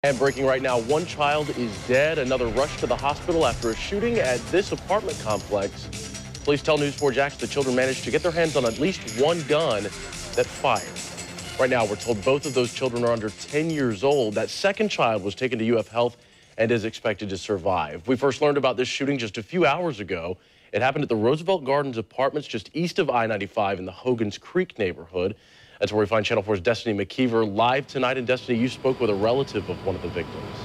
And breaking right now, one child is dead. Another rushed to the hospital after a shooting at this apartment complex. Police tell News 4 Jax the children managed to get their hands on at least one gun that fired. Right now, we're told both of those children are under 10 years old. That second child was taken to UF Health and is expected to survive. We first learned about this shooting just a few hours ago. It happened at the Roosevelt Gardens Apartments just east of I-95 in the Hogan's Creek neighborhood. That's where we find Channel 4's Destiny McKeever live tonight. And Destiny, you spoke with a relative of one of the victims.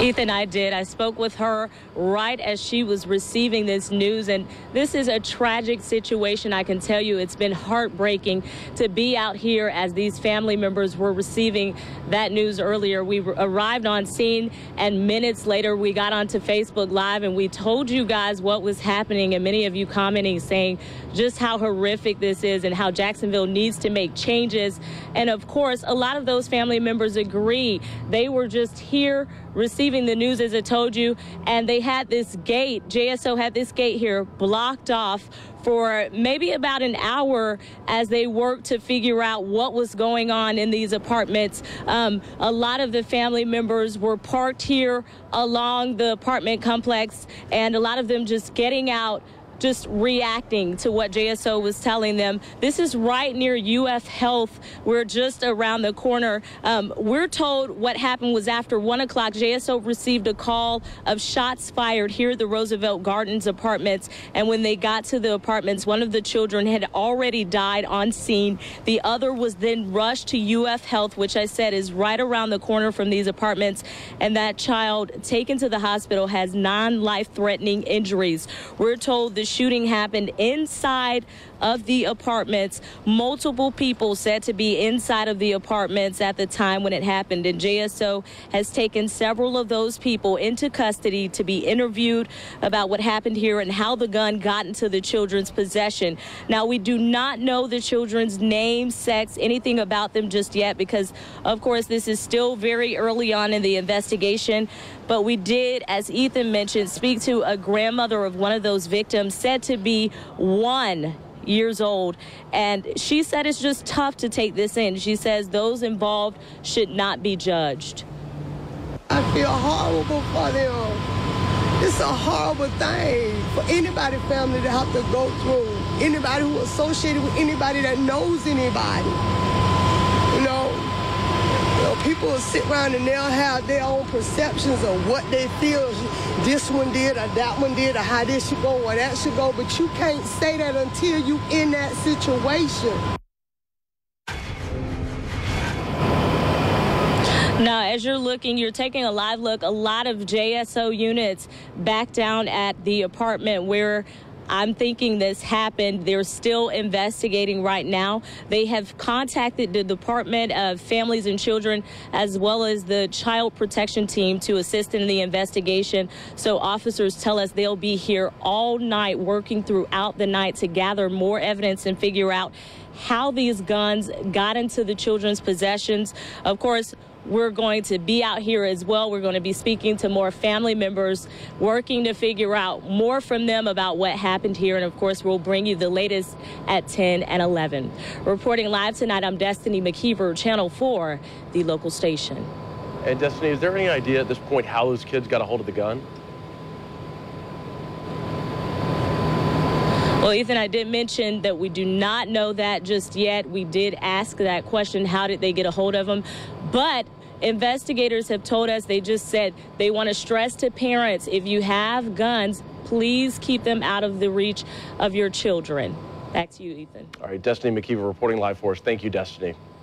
Ethan, I did. I spoke with her right as she was receiving this news, and this is a tragic situation. I can tell you it's been heartbreaking to be out here as these family members were receiving that news earlier. We arrived on scene, and minutes later we got onto Facebook Live and we told you guys what was happening, and many of you commenting saying just how horrific this is and how Jacksonville needs to make changes. And of course, a lot of those family members agree. They were just here receiving the news, as I told you, and they had this gate, JSO had this gate here blocked off for maybe about an hour as they worked to figure out what was going on in these apartments. A lot of the family members were parked here along the apartment complex, and a lot of them just getting out, just reacting to what JSO was telling them. This is right near UF Health. We're just around the corner. We're told what happened was after 1 o'clock, JSO received a call of shots fired here at the Roosevelt Gardens Apartments. And when they got to the apartments, one of the children had already died on scene. The other was then rushed to UF Health, which I said is right around the corner from these apartments. And that child taken to the hospital has non-life-threatening injuries. We're told the shooting happened inside of the apartments. Multiple people said to be inside of the apartments at the time when it happened, and JSO has taken several of those people into custody to be interviewed about what happened here and how the gun got into the children's possession. Now, we do not know the children's name, sex, anything about them just yet because, of course, this is still very early on in the investigation. But we did, as Ethan mentioned, speak to a grandmother of one of those victims, said to be 1 year old. And she said it's just tough to take this in. She says those involved should not be judged. I feel horrible for them. It's a horrible thing for anybody family to have to go through. Anybody who is associated with anybody that knows anybody. People will sit around and they'll have their own perceptions of what they feel this one did or that one did or how this should go or that should go, but you can't say that until you in that situation. Now, as you're looking, you're taking a live look, a lot of JSO units back down at the apartment where I'm thinking this happened. They're still investigating right now. They have contacted the Department of Families and Children as well as the Child Protection Team to assist in the investigation. So officers tell us they'll be here all night, working throughout the night to gather more evidence and figure out how these guns got into the children's possessions. Of course, we're going to be out here as well. We're going to be speaking to more family members, working to figure out more from them about what happened here. And of course, we'll bring you the latest at 10 and 11. Reporting live tonight, I'm Destiny McKeever, Channel 4, the local station. And Destiny, is there any idea at this point how those kids got a hold of the gun? Well, Ethan, I did mention that we do not know that just yet. We did ask that question, how did they get a hold of them? But investigators have told us, they just said they want to stress to parents, if you have guns, please keep them out of the reach of your children. Back to you, Ethan. All right, Destiny McKeever reporting live for us. Thank you, Destiny.